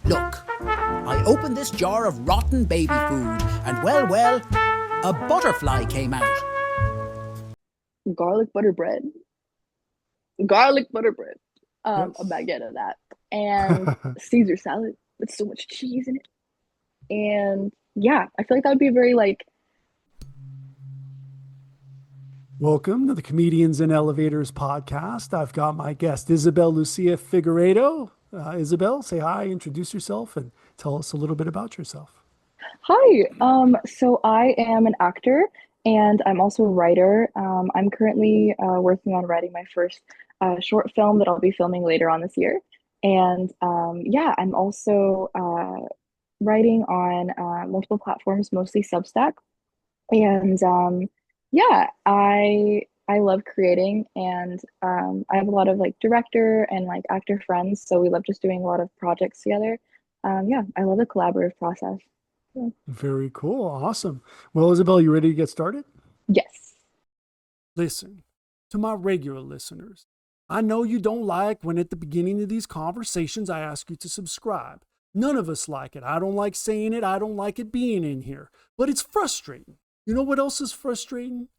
Look, I opened this jar of rotten baby food, and well, a butterfly came out. Garlic butter bread. Garlic butter bread. A Yes. baguette of that. And Caesar salad with so much cheese in it. And yeah, I feel like that would be very like Welcome to the Comedians in Elevators podcast. I've got my guest, Isabel Lucia Figueredo. Isabel, say hi, introduce yourself, and tell us a little bit about yourself. hi. So I am an actor and I'm also a writer. I'm currently working on writing my first short film that I'll be filming later on this year. And yeah, I'm also writing on multiple platforms, mostly Substack. And yeah, I love creating and I have a lot of like director and like actor friends, so we love just doing a lot of projects together. Yeah, I love the collaborative process. Yeah. Very cool. Awesome. Well, Isabel, you ready to get started? Yes. Listen, to my regular listeners, I know you don't like when at the beginning of these conversations I ask you to subscribe. None of us like it. I don't like saying it. I don't like it being in here. But it's frustrating. You know what else is frustrating?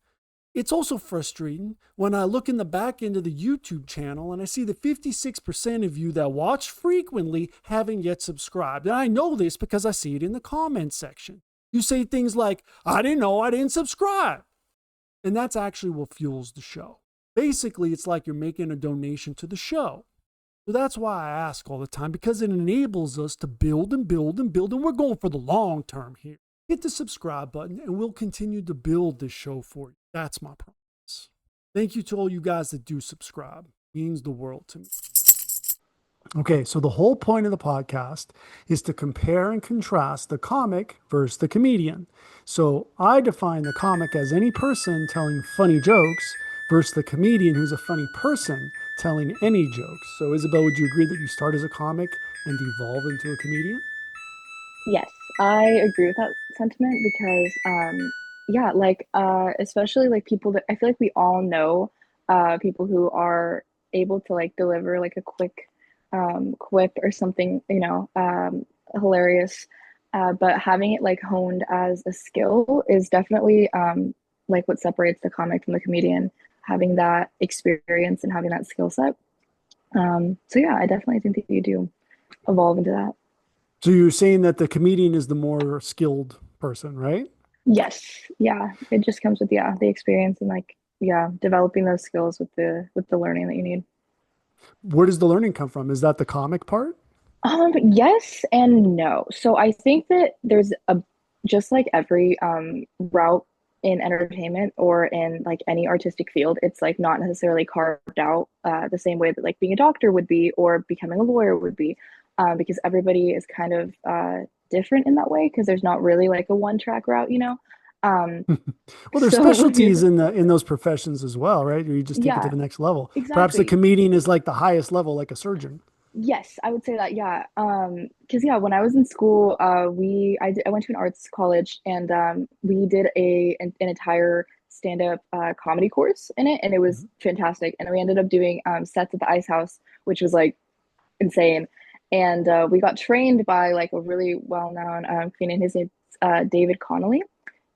It's also frustrating when I look in the back end of the YouTube channel and I see that 56% of you that watch frequently haven't yet subscribed. And I know this because I see it in the comments section. You say things like, I didn't know I didn't subscribe. And that's actually what fuels the show. Basically, it's like you're making a donation to the show. So that's why I ask all the time, because it enables us to build and build and build. And we're going for the long term here. Hit the subscribe button and we'll continue to build this show for you. That's my promise. Thank you to all you guys that do subscribe. It means the world to me. Okay, so the whole point of the podcast is to compare and contrast the comic versus the comedian. So I define the comic as any person telling funny jokes versus the comedian who's a funny person telling any jokes. So Isabel, would you agree that you start as a comic and evolve into a comedian? Yes, I agree with that sentiment because yeah, like especially like people that I feel like we all know people who are able to like deliver like a quick quip or something, hilarious. But having it like honed as a skill is definitely like what separates the comic from the comedian, having that experience and having that skill set. So yeah, I definitely think that you do evolve into that. So you're saying that the comedian is the more skilled person, right? Yes, yeah. It just comes with the experience and like yeah, developing those skills with the learning that you need. Where does the learning come from? Is that the comic part? Yes and no. So I think that there's a just like every route in entertainment or in like any artistic field, it's like not necessarily carved out the same way that like being a doctor would be or becoming a lawyer would be, because everybody is kind of different in that way because there's not really like a one track route, you know. Um, Well, there's so when specialties you're in those professions as well, right? Or you just take it to yeah, the next level. Perhaps the exactly. comedian is like the highest level, like a surgeon. Yes, I would say that, yeah. Because yeah, when I was in school, I went to an arts college and we did an entire stand-up comedy course in it, and it was Mhm. fantastic. And we ended up doing sets at the Ice House, which was like insane. And we got trained by like a really well-known comedian. His name's David Connolly,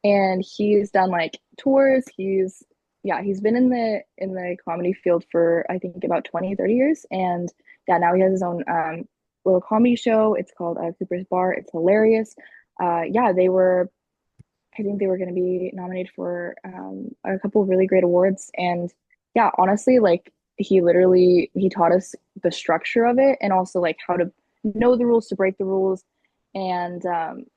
and he's done like tours. He's been in the comedy field for I think about 20, 30 years. And yeah, now he has his own little comedy show. It's called Cooper's Bar. It's hilarious. Yeah, I think they were going to be nominated for a couple of really great awards. And yeah, honestly, like he taught us the structure of it and also like how to know the rules to break the rules. And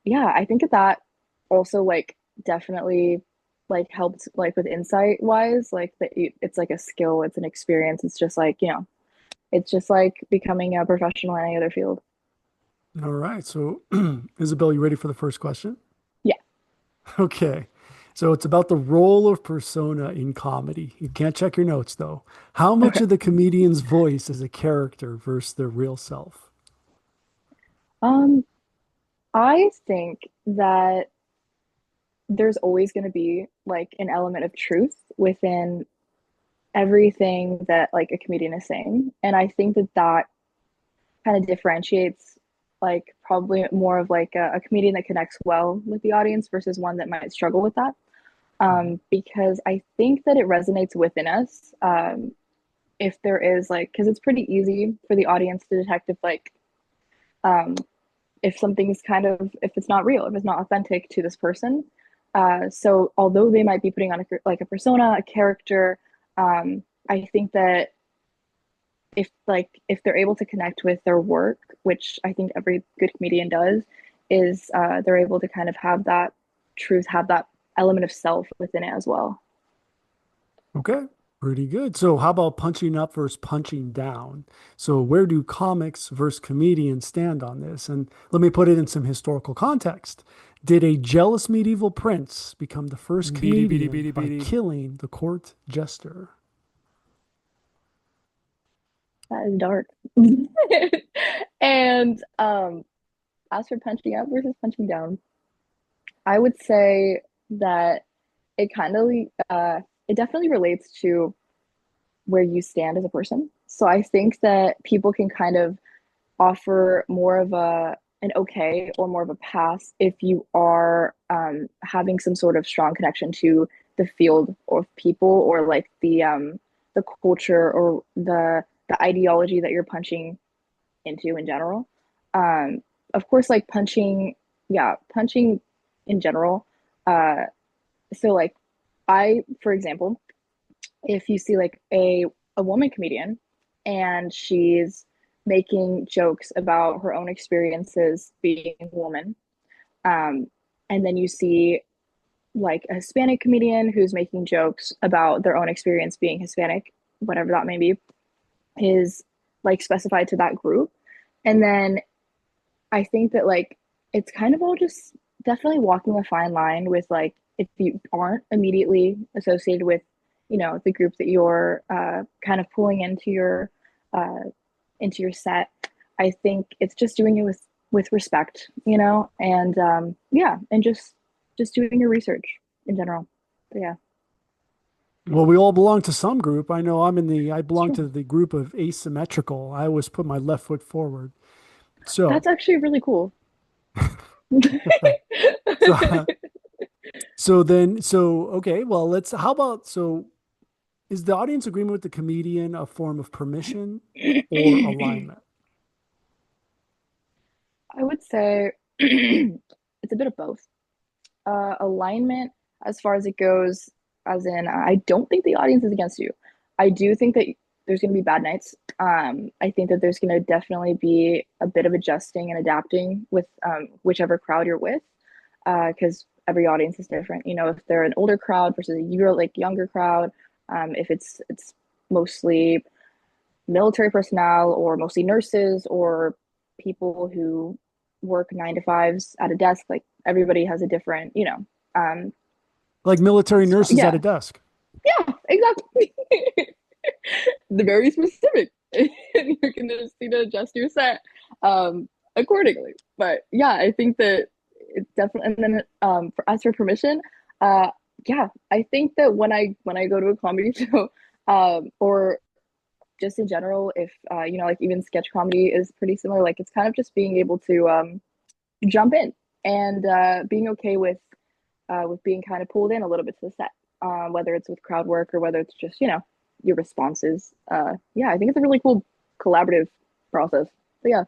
yeah, I think that that also like definitely like helped like with insight wise, like that it's like a skill, it's an experience. It's just like, it's just like becoming a professional in any other field. All right. So, Isabel, you ready for the first question? Yeah. Okay. So it's about the role of persona in comedy. You can't check your notes though. How much Okay. of the comedian's voice is a character versus their real self? Um, I think that there's always going to be like an element of truth within everything that like a comedian is saying. And I think that that kind of differentiates like probably more of like a comedian that connects well with the audience versus one that might struggle with that. Because I think that it resonates within us. If there is like, because it's pretty easy for the audience to detect um, if something's kind of, if it's not real, if it's not authentic to this person. So although they might be putting on like a persona, a character, I think that if they're able to connect with their work, which I think every good comedian does, is they're able to kind of have that truth, have that element of self within it as well. Okay, pretty good. So how about punching up versus punching down? So where do comics versus comedians stand on this? And let me put it in some historical context. Did a jealous medieval prince become the first Beady, beady, comedian beady, by beady. killing the court jester? That is dark. And as for punching up versus punching down, I would say that it kind of it definitely relates to where you stand as a person. So I think that people can kind of offer more of an okay or more of a pass if you are having some sort of strong connection to the field of people or like the culture or the ideology that you're punching into in general. Of course, like punching in general. Uh, so like for example, if you see like a woman comedian and she's making jokes about her own experiences being a woman, um, and then you see like a Hispanic comedian who's making jokes about their own experience being Hispanic, whatever that may be, is like specified to that group. And then I think that like it's kind of all just definitely walking a fine line with like if you aren't immediately associated with, the group that you're kind of pulling uh, into your set. I think it's just doing it with respect, and yeah, and just doing your research in general. But yeah, Well, we all belong to some group. I know I it's belong true. to the group of asymmetrical. I always put my left foot forward. So, That's actually really cool. so, okay, well, how about, is the audience agreement with the comedian a form of permission or alignment? I would say it's a bit of both. Alignment, as far as it goes, as in, I don't think the audience is against you. I do think that there's going to be bad nights. I think that there's going to definitely be a bit of adjusting and adapting with whichever crowd you're with, because every audience is different. If they're an older crowd versus a younger crowd, if it's mostly military personnel or mostly nurses or people who work 9 to 5s at a desk, like everybody has a different, Like military nurses at yeah, a desk. yeah, exactly. The very specific. You can just adjust your set accordingly. But yeah, I think that it's definitely. And then for permission, uh, yeah, I think that when I go to a comedy show, or just in general, if like even sketch comedy is pretty similar. Like it's kind of just being able to jump in and being okay with being kind of pulled in a little bit to the set, whether it's with crowd work or whether it's just your responses. Yeah, I think it's a really cool collaborative process. But yeah.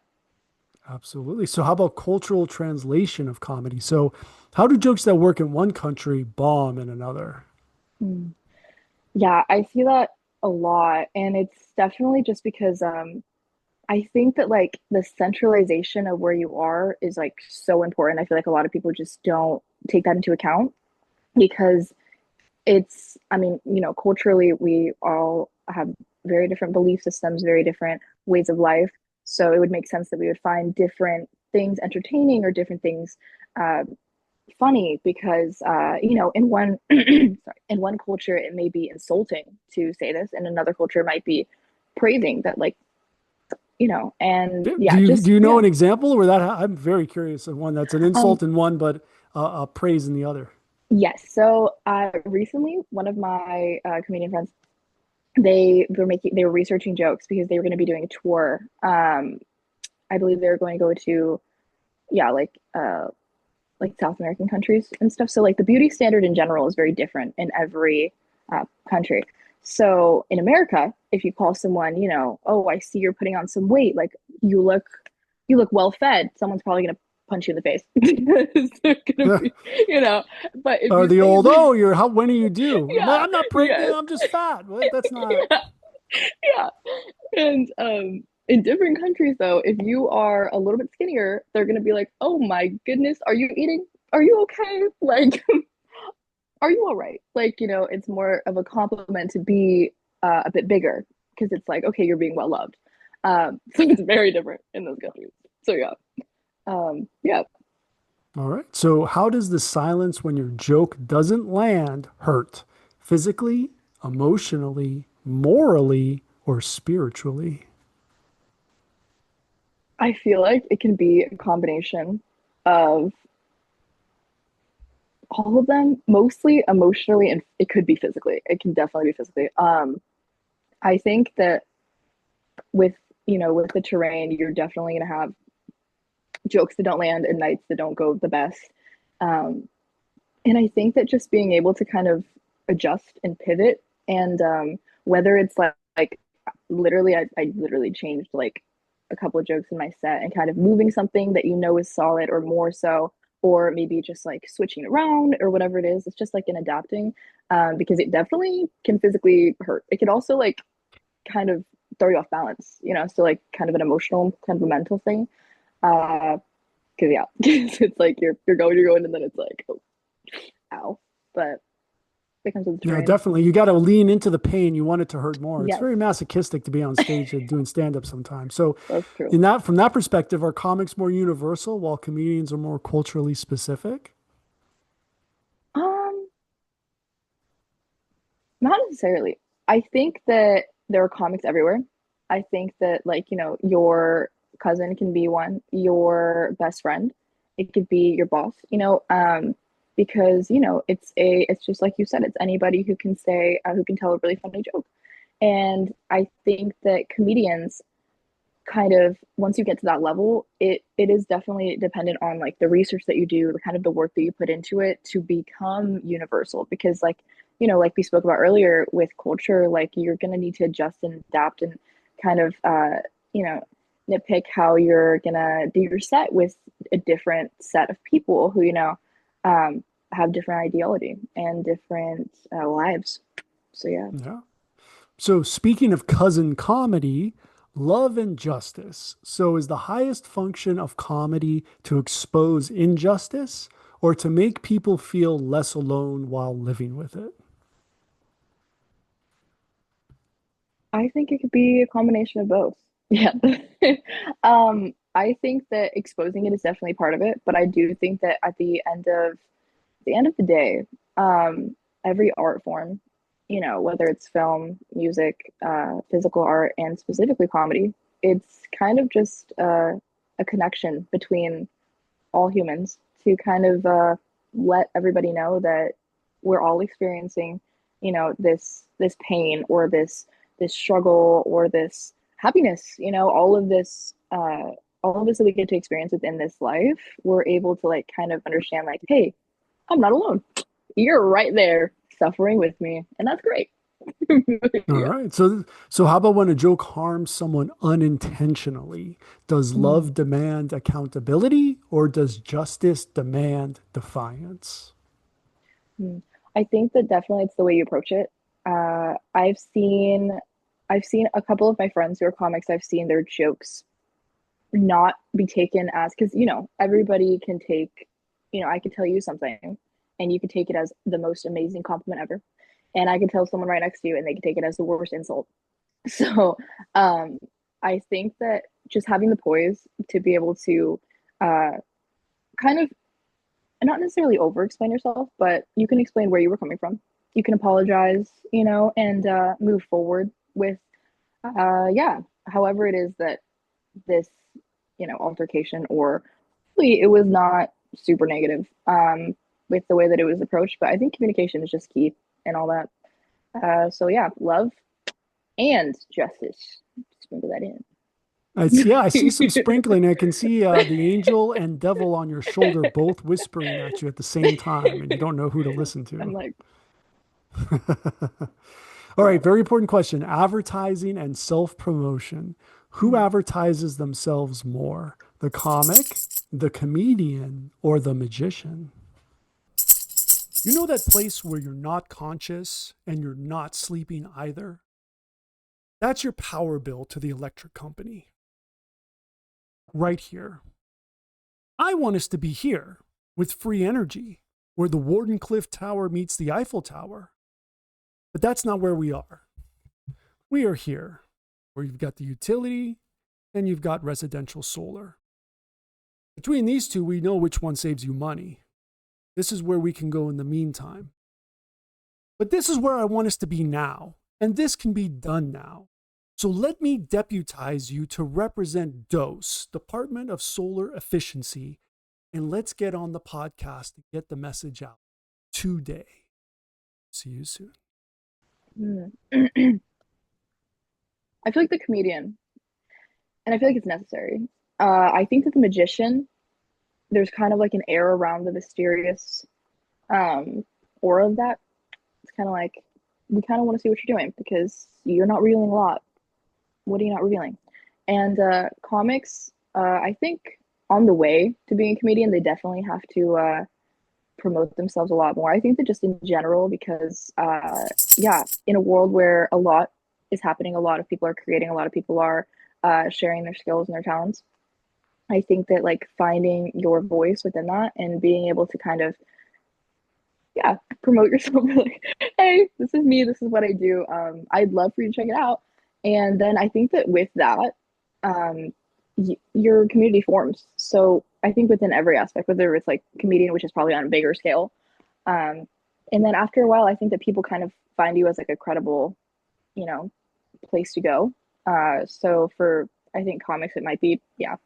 Absolutely. So, how about cultural translation of comedy? So, how do jokes that work in one country bomb in another? Hmm. Yeah, I see that a lot, and it's definitely just because I think that like the centralization of where you are is like so important. I feel like a lot of people just don't take that into account because I mean, culturally, we all have very different belief systems, very different ways of life. So it would make sense that we would find different things entertaining or different things uh, funny because, in one, sorry, in one culture, it may be insulting to say this, and another culture might be praising that, like, and Do yeah, you just, do you know yeah. an example where I'm very curious of one that's an Um, insult in one, but a praise in the other. yes. So recently, one of my comedian friends, they were researching jokes because they were going to be doing a tour. I believe they're going to go to, yeah, like South American countries and stuff. So like the beauty standard in general is very different in every country. So in America, if you call someone, oh, I see you're putting on some weight, like you look you look well fed, someone's probably gonna punch you in the face because they're gonna be, But if Or you the say old, like, oh, when are you due? Well, yeah, I'm not pregnant, yes, I'm just fat. What? That's not. yeah, yeah. And in different countries though, if you are a little bit skinnier, they're gonna be like, oh my goodness, are you eating? Are you okay? Like, are you all right? Like, it's more of a compliment to be a bit bigger because it's like, okay, you're being well loved. So it's very different in those countries. So yeah. Yeah. All right. So, how does the silence when your joke doesn't land hurt? Physically, emotionally, morally, or spiritually? I feel like it can be a combination of all of them, mostly emotionally, and it could be physically. It can definitely be physically. I think that with with the terrain, you're definitely gonna have jokes that don't land and nights that don't go the best. Um, and I think that just being able to kind of adjust and pivot, and whether it's like literally, I literally changed like a couple of jokes in my set and kind of moving something that is solid or more so, or maybe just like switching around or whatever it is. It's just like an adapting, because it definitely can physically hurt. It could also like kind of throw you off balance, so like kind of an emotional, kind of a mental thing. Uh, because yeah, it's like you're going, and then it's like, oh, ow. But it comes with the No, terrain. definitely. You got to lean into the pain. You want it to hurt more. It's Yes, very masochistic to be on stage and doing stand up sometimes. So, that's true. from that perspective, are comics more universal while comedians are more culturally specific? Um, Not necessarily. I think that there are comics everywhere. I think that like, your cousin can be one, your best friend. It could be your boss, because, it's just like you said, it's anybody who can say, who can tell a really funny joke. And I think that comedians kind of, once you get to that level, it is definitely dependent on like the research that you do, the kind of the work that you put into it to become universal. Because like, like we spoke about earlier with culture, like you're gonna need to adjust and adapt and kind of you know nitpick how you're gonna do your set with a different set of people who um, have different ideology and different lives. So yeah. Yeah. So, speaking of cousin comedy, love and justice. So, is the highest function of comedy to expose injustice or to make people feel less alone while living with it? I think it could be a combination of both. Yeah. I think that exposing it is definitely part of it, but I do think that at the end of the day, every art form, whether it's film, music, physical art, and specifically comedy, it's kind of just a connection between all humans to kind of let everybody know that we're all experiencing, this pain or this struggle or this happiness, all of this that we get to experience within this life, we're able to like kind of understand like, hey, I'm not alone. You're right there suffering with me, and that's great. All Yeah. right. So how about when a joke harms someone unintentionally? Does Mm. love demand accountability or does justice demand defiance? Mm. I think that definitely it's the way you approach it. Uh, I've seen I've seen a couple of my friends who are comics, I've seen their jokes not be taken as, because everybody can take, I could tell you something and you could take it as the most amazing compliment ever. And I could tell someone right next to you and they could take it as the worst insult. So um I think that just having the poise to be able to uh kind of not necessarily over explain yourself, but you can explain where you were coming from. You can apologize, and move forward with yeah, however it is that this, altercation, or really it was not super negative with the way that it was approached, but I think communication is just key and all that. So yeah, love and justice. Sprinkle that in. I see some sprinkling. I can see the angel and devil on your shoulder both whispering at you at the same time, and you don't know who to listen I'm to. like, All right, very important question. Advertising and self-promotion. Who hmm. advertises themselves more? The comic, the comedian, or the magician? You know that place where you're not conscious and you're not sleeping either? That's your power bill to the electric company. Right here. I want us to be here with free energy, where the Wardenclyffe Tower meets the Eiffel Tower. But that's not where we are. We are here, where you've got the utility and you've got residential solar. Between these two, we know which one saves you money. This is where we can go in the meantime. But this is where I want us to be now, and this can be done now. So let me deputize you to represent DOSE, Department of Solar Efficiency, and let's get on the podcast and get the message out today. See you soon. Hmm. I feel like the comedian, and I feel like it's necessary. I think that the magician, there's kind of like an air around the mysterious um, aura of that. It's kind of like we kind of want to see what you're doing because you're not revealing a lot. What are you not revealing? And comics, I think on the way to being a comedian, they definitely have to promote themselves a lot more. I think that just in general, because yeah, in a world where a lot is happening, a lot of people are creating, a lot of people are sharing their skills and their talents. I think that like finding your voice within that and being able to kind of yeah promote yourself like hey this is me, this is what I do, I'd love for you to check it out, and then I think that with that um your community forms. So I think within every aspect, whether it's like comedian, which is probably on a bigger scale, um and then after a while I think that people kind of find you as like a credible, you know, place to go. So for I think comics it might be yeah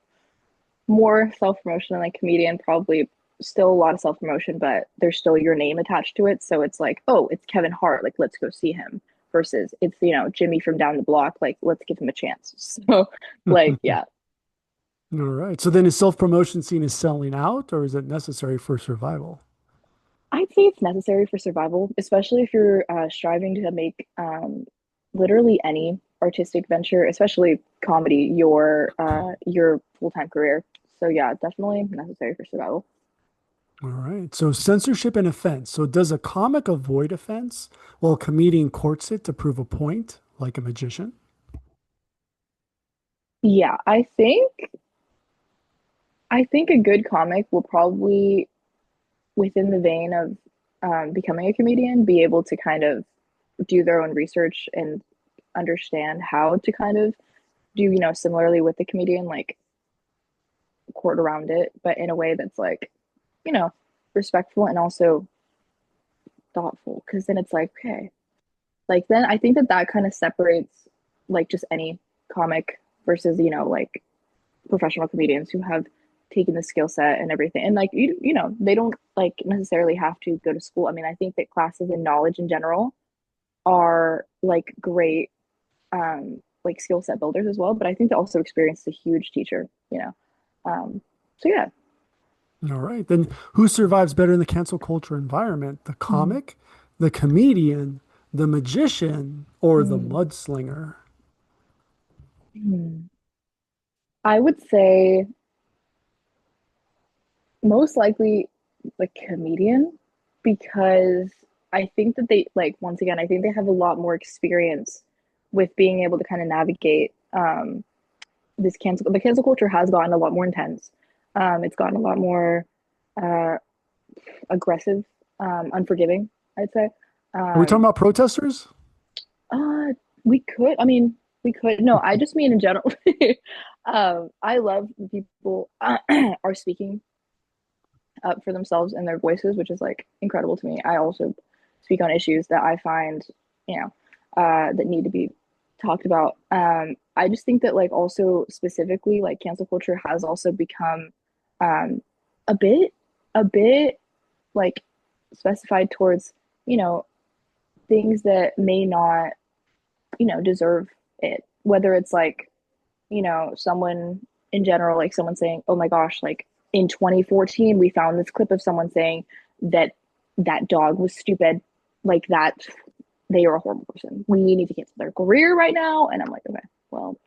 more self promotion than like comedian, probably still a lot of self promotion, but there's still your name attached to it. So it's like, oh, it's Kevin Hart, like let's go see him. Versus it's Jimmy from down the block, like let's give him a chance. So like yeah, All right. So then is self-promotion seen as selling out or is it necessary for survival? I'd say it's necessary for survival, especially if you're striving to make literally any artistic venture, especially comedy, your full time career. So yeah, definitely necessary for survival. All right. So censorship and offense. So does a comic avoid offense while a comedian courts it to prove a point, like a magician? Yeah, I think a good comic will probably, within the vein of becoming a comedian, be able to kind of do their own research and understand how to kind of do, similarly with the comedian, like court around it, but in a way that's like, you know, respectful and also thoughtful. Because then it's like, okay, like then I think that that kind of separates like just any comic versus, like professional comedians who have taken the skill set and everything, and like they don't like necessarily have to go to school. I mean, I think that classes and knowledge in general are like great like skill set builders as well, but I think that also experience is a huge teacher. So yeah. All right. Then who survives better in the cancel culture environment? The Mm. comic, the comedian, the magician, or the Mm. mudslinger? Mm. I would say most likely the comedian, because I think that they like once again I think they have a lot more experience with being able to kind of navigate this cancel the cancel culture has gotten a lot more intense. It's gotten a lot more uh, aggressive, unforgiving, I'd say. Are we talking Um, about protesters? uh, we could, I mean, we could. No, I just mean in general. I love when people are speaking up for themselves and their voices, which is like incredible to me. I also speak on issues that I find, that need to be talked about. I just think that like also specifically like cancel culture has also become um, a bit, a bit like specified towards, you know, things that may not, deserve it. Whether it's like you know, someone in general, like someone saying, oh my gosh, like in 2014, we found this clip of someone saying that that dog was stupid, like that they are a horrible person. We need to cancel their career right now. And I'm like, okay, well,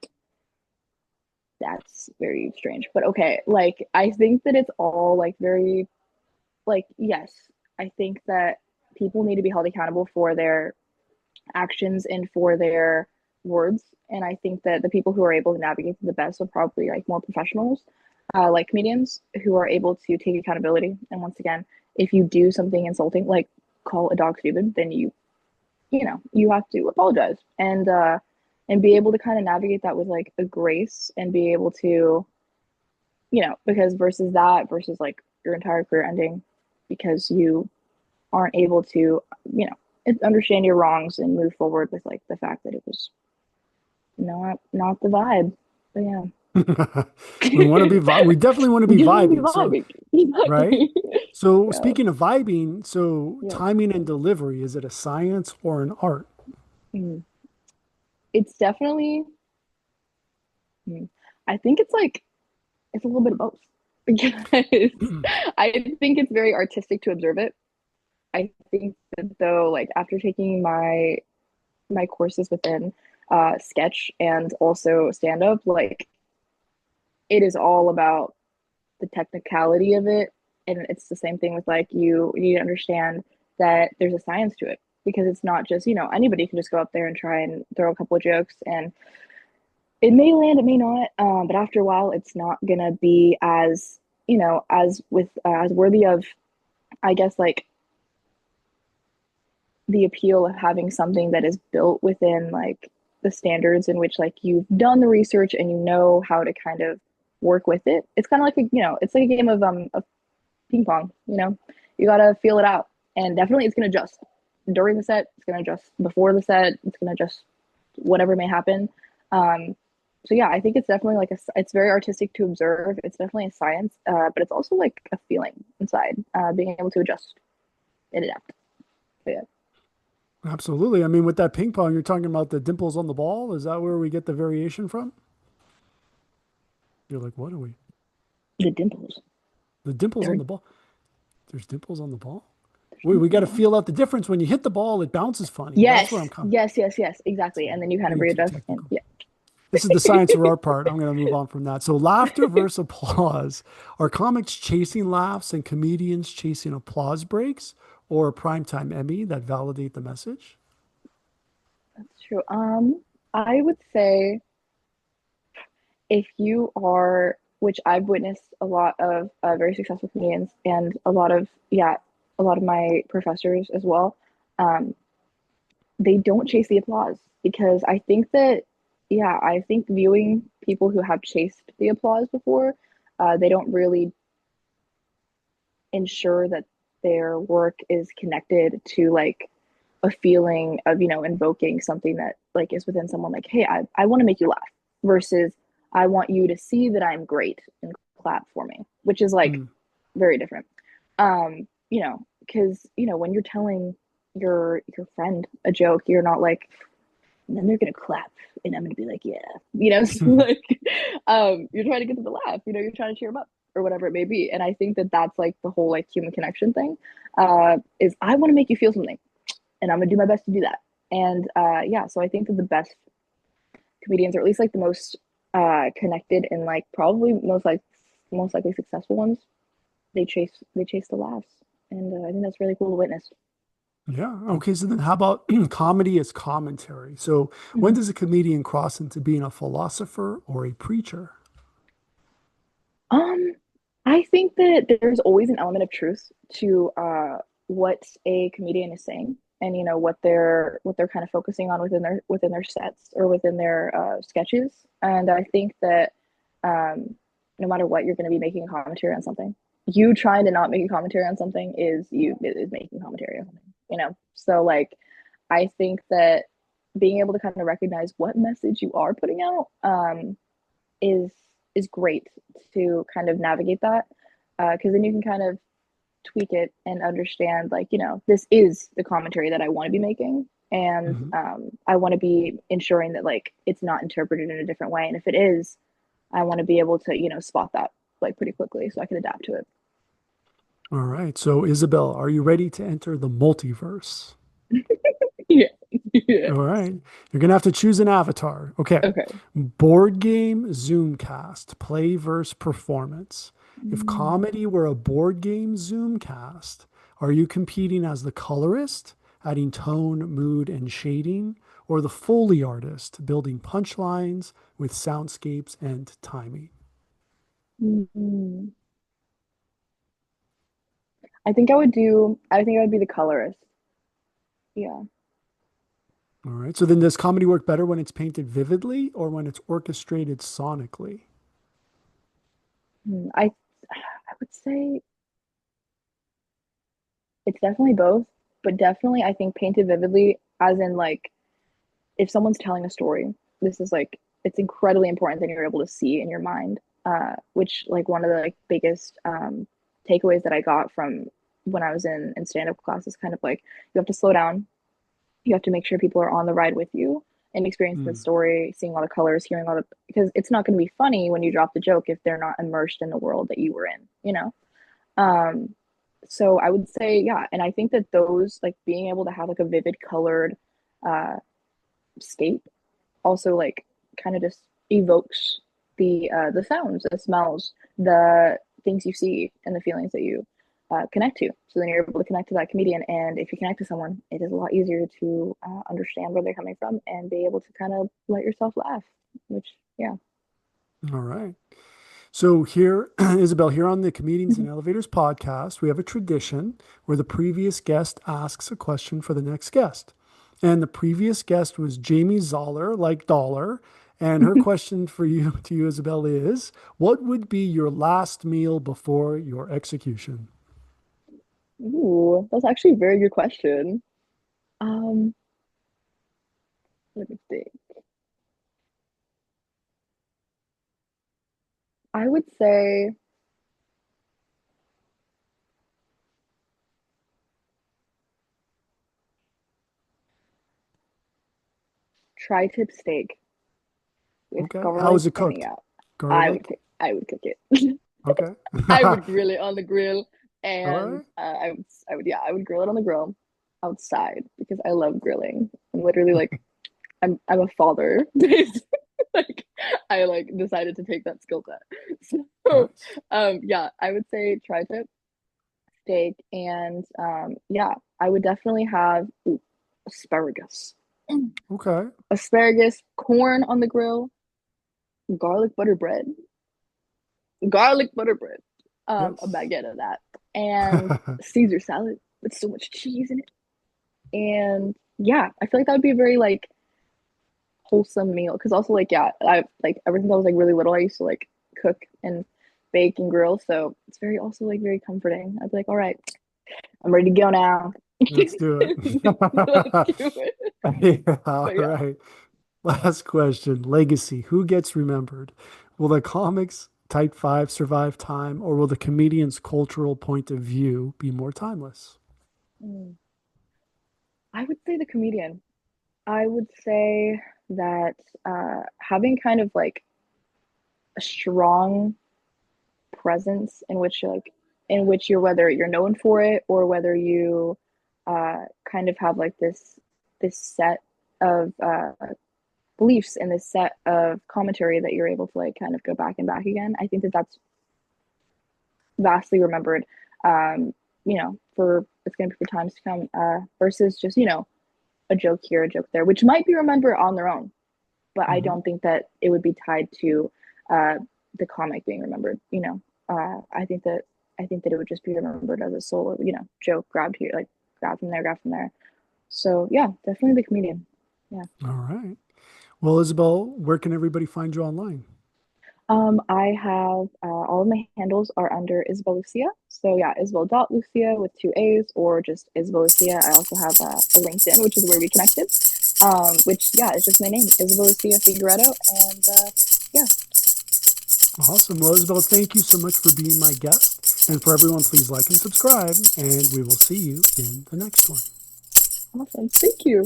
that's very strange. But okay, like I think that it's all like very like yes, I think that people need to be held accountable for their actions and for their words. And I think that the people who are able to navigate the best are probably like more professionals, like comedians who are able to take accountability. And once again, if you do something insulting, like call a dog stupid, then you know, you have to apologize and be able to kind of navigate that with like a grace and be able to, you know, because versus like your entire career ending because you aren't able to, you know, understand your wrongs and move forward with like the fact that it was not the vibe. But yeah. We definitely want to be You want to be vibing. So, vibing. right? Exactly. So Yeah. speaking of vibing, so Yeah. timing and delivery, is it a science or an art? Mm. It's definitely I think it's like it's a little bit of both because I think it's very artistic to observe it. I think that though, like after taking my courses within sketch and also stand up, like it is all about the technicality of it. And it's the same thing with like you need to understand that there's a science to it because it's not just, you know, anybody can just go up there and try and throw a couple of jokes and it may land, it may not. But after a while, it's not gonna be as, you know, as worthy of, I guess, like the appeal of having something that is built within like the standards in which like you've done the research and you know how to kind of work with it. It's kind of like a, you know, it's like a game of ping pong, you know. You got to feel it out. And definitely it's going to adjust during the set, it's going to adjust before the set, it's going to adjust whatever may happen. So yeah, I think it's definitely like it's very artistic to observe. It's definitely a science, but it's also like a feeling inside, being able to adjust and adapt. So yeah. Absolutely. I mean, with that ping pong, you're talking about the dimples on the ball. Is that where we get the variation from? You're like, what are we? The dimples. The dimples There on are the ball. There's dimples on the ball. We got to feel out the difference. When you hit the ball, it bounces funny. That's where I'm Yes, coming. yes, yes, yes, exactly. And then you kind of Being too readjust and technical. yeah. This is the science or art part. I'm going to move on from that. So, laughter versus applause. Are comics chasing laughs and comedians chasing applause breaks or a primetime Emmy that validate the message? That's true. I would say if you are, which I've witnessed a lot of very successful comedians and a lot of, yeah, a lot of my professors as well, um, they don't chase the applause because I think that, yeah, I think viewing people who have chased the applause before, they don't really ensure that their work is connected to like a feeling of, you know, invoking something that like is within someone like, hey, I want to make you laugh versus I want you to see that I'm great and clap for me, which is like Mm. very different. You know, because you know, when you're telling your friend a joke, you're not like, and then they're gonna clap and I'm gonna be like, yeah, you know, so like you're trying to get them to laugh, you know, you're trying to cheer them up or whatever it may be. And I think that that's like the whole like human connection thing, is I want to make you feel something and I'm gonna do my best to do that. And yeah, so I think that the best comedians, or at least like the most connected and like probably most likely successful ones, they chase the laughs, and I think that's really cool to witness. Yeah. Okay. So then how about comedy as commentary? So when Mhm. does a comedian cross into being a philosopher or a preacher? Um, I think that there's always an element of truth to what a comedian is saying, and you know what they're kind of focusing on within their sets or within their sketches. And I think that no matter what, you're going to be making a commentary on something. You trying to not make a commentary on something is making commentary on something. You know, so like I think that being able to kind of recognize what message you are putting out is is great to kind of navigate that because then you can kind of tweak it and understand like, you know, this is the commentary that I want to be making and Mhm. I want to be ensuring that like it's not interpreted in a different way, and if it is, I want to be able to, spot that like pretty quickly so I can adapt to it. All right. So, Isabel, are you ready to enter the multiverse? Yeah. Yeah. All right. You're going to have to choose an avatar. Okay. Okay. Board game, Zoomcast, play versus performance. If Mm. comedy were a board game Zoomcast, are you competing as the colorist, adding tone, mood, and shading, or the Foley artist, building punchlines with soundscapes and timing? Mm. I think I would be the colorist. Yeah. All right. So then does comedy work better when it's painted vividly or when it's orchestrated sonically? I would say it's definitely both, but definitely I think painted vividly, as in like if someone's telling a story, this is like it's incredibly important that you're able to see in your mind. Which like one of the like biggest takeaways that I got from when I was in stand-up class is kind of like you have to slow down. You have to make sure people are on the ride with you and experiencing the Hmm. story, seeing all the colors, hearing all the because it's not going to be funny when you drop the joke if they're not immersed in the world that you were in. Um, so I would say, yeah, and I think that those like being able to have like a vivid colored uh scape also like kind of just evokes the sounds, the smells, the things you see, and the feelings that you connect to. So then you're able to connect to that comedian, and if you connect to someone, it is a lot easier to understand where they're coming from and be able to kind of let yourself laugh. Which, yeah. All right. So here, Isabel, here on the Comedians Mhm. and Elevators podcast, we have a tradition where the previous guest asks a question for the next guest. And the previous guest was Jamie Zoller, like Dollar. And her question for you, to you, Isabel, is what would be your last meal before your execution? Ooh, that's actually a very good question. Um, Let me think. I would say tri-tip steak with Okay. How garlic is it and cooked? yeah, Garlic? I would cook it. Okay. I All would grill it on the grill, and right. I would grill it on the grill outside because I love grilling. I'm literally like I'm a father. Like I like decided to take that skill set. So Nice. yeah, I would say tri-tip steak, and yeah, I would definitely have asparagus. Okay. Asparagus, corn on the grill, garlic butter bread, garlic butter bread, a Yes. baguette of that, and Caesar salad with so much cheese in it. And yeah, I feel like that would be a very like wholesome meal. Because also like yeah, I like ever since I was like really little, I used to like cook and bake and grill, so it's very also like very comforting. I'd be like, all right, I'm ready to go now. Let's do Let's it. do it. Yeah, all But yeah. right. Last question. Legacy. Who gets remembered? Will the comics Type 5 survive time, or will the comedian's cultural point of view be more timeless? Mm. I would say the comedian. I would say that having kind of like a strong presence in which you're whether you're known for it or whether you kind of have like this set of beliefs and this set of commentary that you're able to like kind of go back and back again. I think that that's vastly remembered. Um, for it's going to be for times to come versus just a joke here, a joke there, which might be remembered on their own, but I Hmm. don't think that it would be tied to uh, the comic being remembered. I think that it would just be remembered as a solo, joke grabbed here, like grab from there. So yeah, definitely the comedian. Yeah. All right. Well, Isabel, where can everybody find you online? I have all of my handles are under Isabel Lucia. So yeah, Isabel.Lucia with two A's or just Isabel Lucia. I also have a LinkedIn, which is where we connected. Which yeah, is just my name, Isabel Lucia Figueredo. And yeah, Awesome. Well, Isabel, thank you so much for being my guest. And for everyone, please like and subscribe, and we will see you in the next one. awesome. Thank you.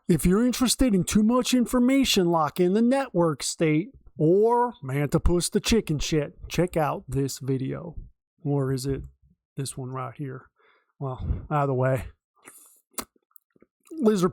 If you're interested in too much information like in the network state or Mantipus the chicken shit, check out this video. Or is it this one right here? Well, either way. Lizard.